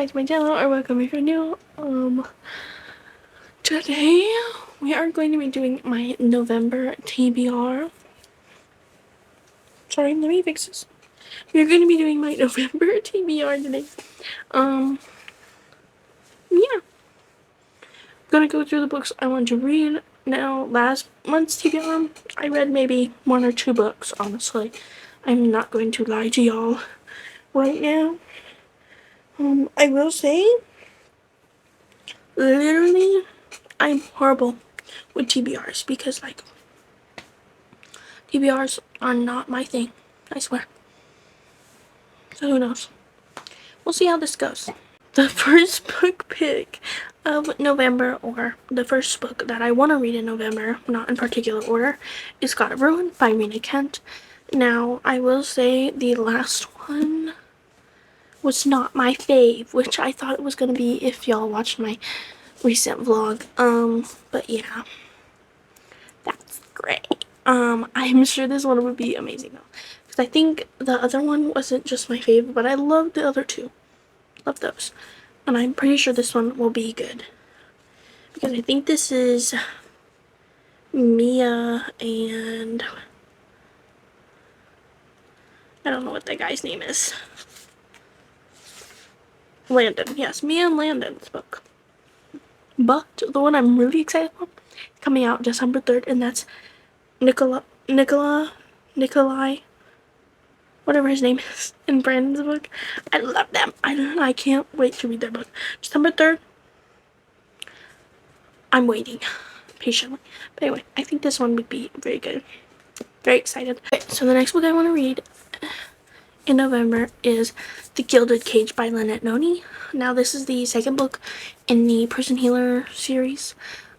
back to my channel, or welcome if you're new. Today we are going to be doing my November TBR. Sorry, let me fix this. We're going to be doing my November TBR today. Yeah. I'm gonna go through the books I want to read. Now, last month's TBR, I read maybe 1 or 2 books, honestly. I'm not going to lie to y'all right now. I will say, literally, I'm horrible with TBRs because, like, TBRs are not my thing, I swear. So who knows? We'll see how this goes. The first book pick of November, or the first book that I want to read in November, not in particular order, is God of Ruin by Rena Kent. Now, I will say the last one was not my fave, which I thought it was going to be if y'all watched my recent vlog. But yeah, that's great. I'm sure this one would be amazing though, because I think the other one wasn't just my favorite, but I loved the other two. Love those. And I'm pretty sure this one will be good, because I think this is Mia and I don't know what that guy's name is. Landon. Yes, Mia and Landon's book. But the one I'm really excited for is coming out December 3rd, and that's Nikolai, whatever his name is, in Brandon's book. I love them. I can't wait to read their book. December 3rd. I'm waiting patiently. But anyway, I think this one would be very good. Very excited. Okay, so the next book I want to read in November is The Gilded Cage by Lynette Noni. Now, this is the second book in the Prison Healer series.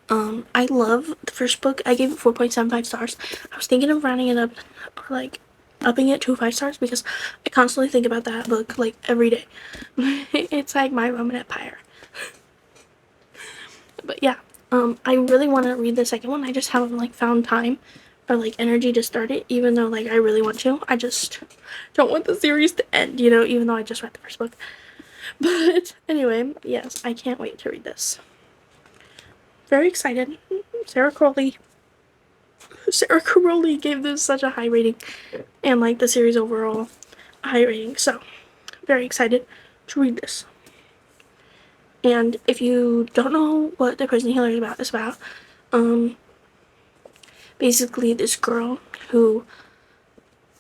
I love the first book. I gave it 4.75 stars. I was thinking of rounding it up, or like upping it to 5 stars, because I constantly think about that book like every day. It's like my Roman Empire. But yeah, I really want to read the second one. I just haven't like found time or like energy to start it, even though like I really want to. I just don't want the series to end, you know, even though I just read the first book. But anyway, yes, I can't wait to read this. Very excited. Sarah Crowley gave this such a high rating, and like the series overall a high rating, so very excited to read this. And if you don't know what The Prison Healer is about, basically this girl who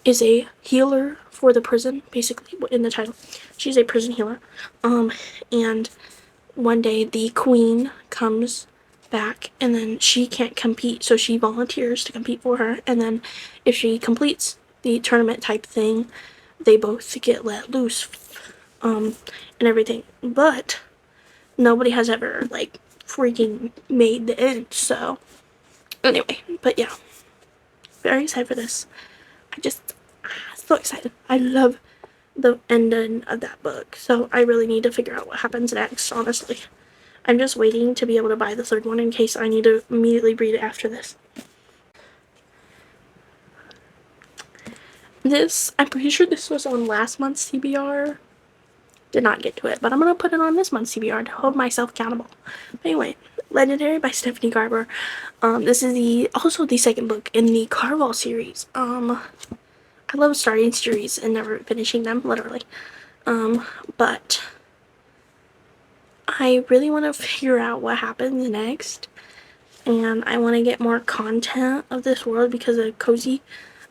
is a healer for the prison, basically in the title, she's a prison healer, and one day the queen comes back, and then she can't compete, so she volunteers to compete for her, and then if she completes the tournament type thing, they both get let loose, and everything, but nobody has ever like freaking made the end. So anyway, but yeah, very excited for this. So excited. I love the ending of that book, so I really need to figure out what happens next, honestly. I'm just waiting to be able to buy the third one in case I need to immediately read it after this. I'm pretty sure this was on last month's TBR. Did not get to it, but I'm going to put it on this month's TBR to hold myself accountable. Anyway, Legendary by Stephanie Garber. This is also the second book in the Carval series. I love starting series and never finishing them, literally. But I really want to figure out what happens next, and I want to get more content of this world because of cozy,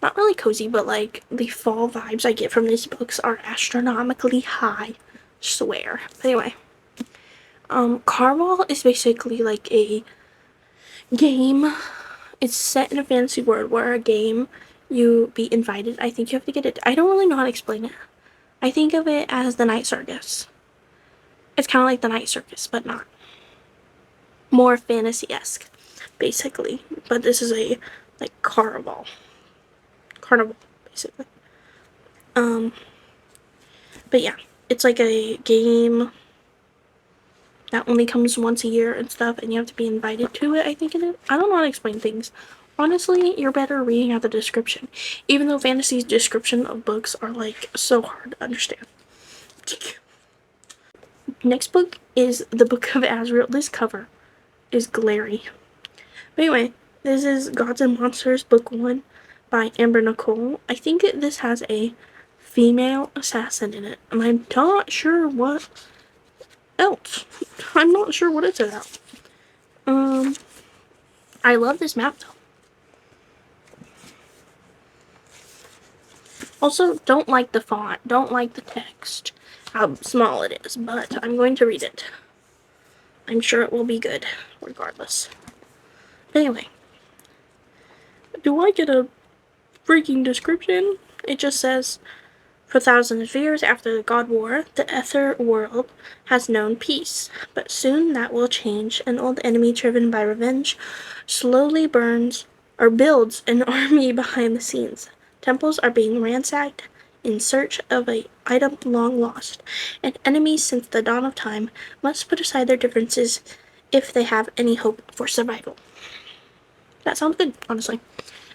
not really cozy, but like the fall vibes I get from these books are astronomically high, swear. But anyway, Carval is basically like a game. It's set in a fantasy world where a game, you be invited. I think you have to get it. I don't really know how to explain it. I think of it as the night circus. It's kind of like the night circus, but not. More fantasy-esque, basically. But this is a, like, carnival, basically. But yeah, it's like a game that only comes once a year and stuff, and you have to be invited to it, I think it is. I don't know how to explain things. Honestly, you're better reading out the description, even though fantasy's description of books are, like, so hard to understand. Next book is the Book of Azrael. This cover is glary. But anyway, this is Gods and Monsters Book 1 by Amber Nicole. I think this has a female assassin in it, and I'm not sure what else. I'm not sure what it's about. I love this map though. Also, don't like the font, don't like the text, how small it is, but I'm going to read it. I'm sure it will be good, regardless. Anyway, do I get a freaking description? It just says, for thousands of years after the God War, the Ether world has known peace. But soon that will change. An old enemy driven by revenge slowly builds an army behind the scenes. Temples are being ransacked in search of an item long lost, and enemies since the dawn of time must put aside their differences if they have any hope for survival. That sounds good, honestly.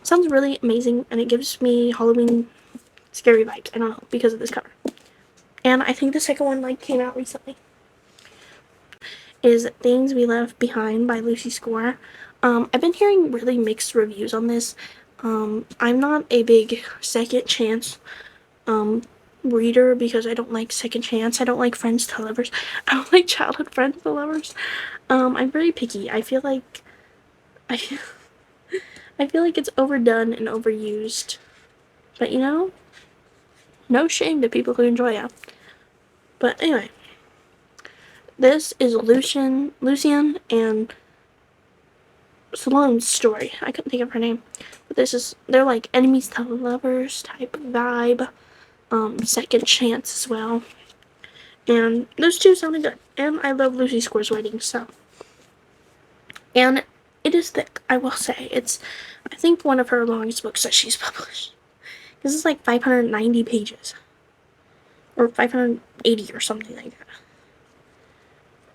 It sounds really amazing, and it gives me Halloween scary vibes. I don't know, because of this cover. And I think the second one came out recently. Is Things We Left Behind by Lucy Score. I've been hearing really mixed reviews on this. I'm not a big second chance reader because I don't like second chance. I don't like friends to lovers. I don't like childhood friends to lovers. I'm very picky. I feel like it's overdone and overused. But you know, no shame to people who enjoy it. But anyway, this is Lucian and Salone's story. I couldn't think of her name. But they're like enemies to lovers type vibe. Second chance as well. And those two sounded good. And I love Lucy Score's writing, so. And it is thick, I will say. It's, I think, one of her longest books that she's published. This is like 590 pages. Or 580 or something like that.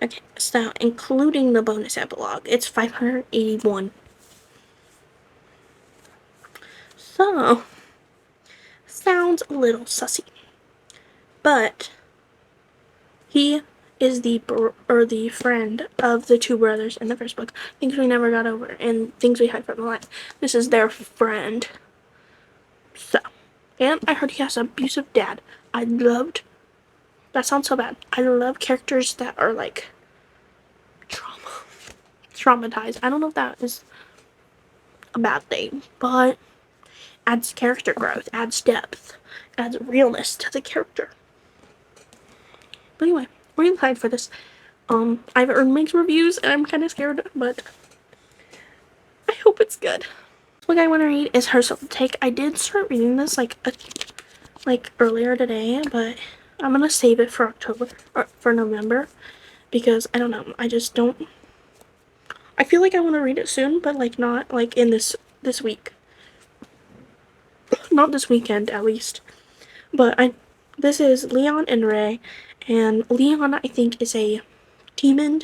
Okay, so including the bonus epilogue, it's 581. So, sounds a little sussy. But he is the friend of the two brothers in the first book. Things We Never Got Over and Things We Hide from the Light. This is their friend. So, and I heard he has an abusive dad. That sounds so bad. I love characters that are like traumatized. I don't know if that is a bad thing, but adds character growth, adds depth, adds realness to the character. But anyway, we're excited for this. I've heard mixed reviews and I'm kind of scared, but I hope it's good. The book I want to read is Her Soul Take. I did start reading this like earlier today, but I'm gonna save it for October or for November because I don't know. I just don't. I feel like I want to read it soon, but like not like in this week. Not this weekend, at least. But this is Leon and Ray, and Leon, I think, is a demon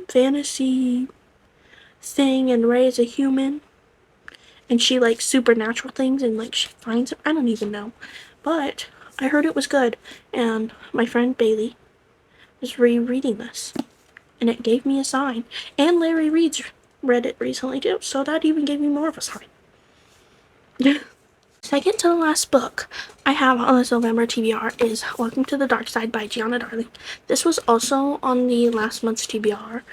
fantasy thing, and Ray is a human, and she likes supernatural things, and like she finds, I don't even know, but I heard it was good, and my friend Bailey was rereading this, and it gave me a sign, and Larry Reed's read it recently too, so that even gave me more of a sign. Second to the last book I have on this November TBR is Welcome to the Dark Side by Gianna Darling. This was also on the last month's TBR.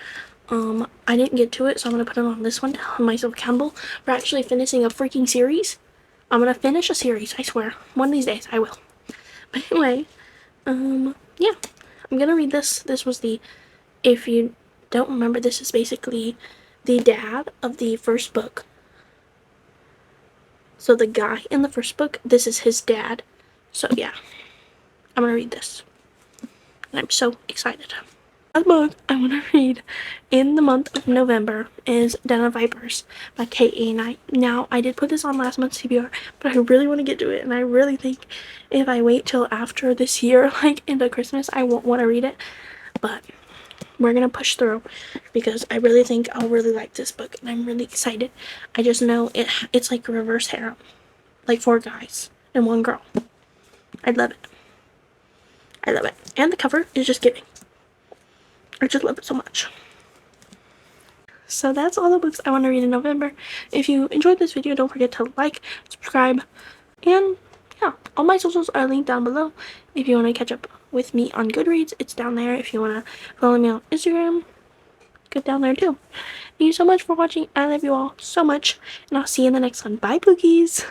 I didn't get to it, so I'm going to put it on this one to hold myself accountable for actually finishing a freaking series. I'm going to finish a series, I swear. One of these days, I will. But anyway, yeah. I'm going to read this. This was if you don't remember, this is basically the dad of the first book. So the guy in the first book, this is his dad. So yeah, I'm going to read this. And I'm so excited. The book I want to read in the month of November is Den of Vipers by K.A. Knight. Now, I did put this on last month's TBR, but I really want to get to it, and I really think if I wait till after this year, like into Christmas, I won't want to read it. But we're going to push through because I really think I'll really like this book, and I'm really excited. I just know it's like a reverse harem, like 4 guys and 1 girl. I love it. I love it. And the cover is just giving. I just love it so much. So that's all the books I want to read in November. If you enjoyed this video, don't forget to like, subscribe, and yeah, all my socials are linked down below. If you want to catch up with me on Goodreads, it's down there. If you want to follow me on Instagram, go down there too. Thank you so much for watching. I love you all so much, and I'll see you in the next one. Bye, Pookies!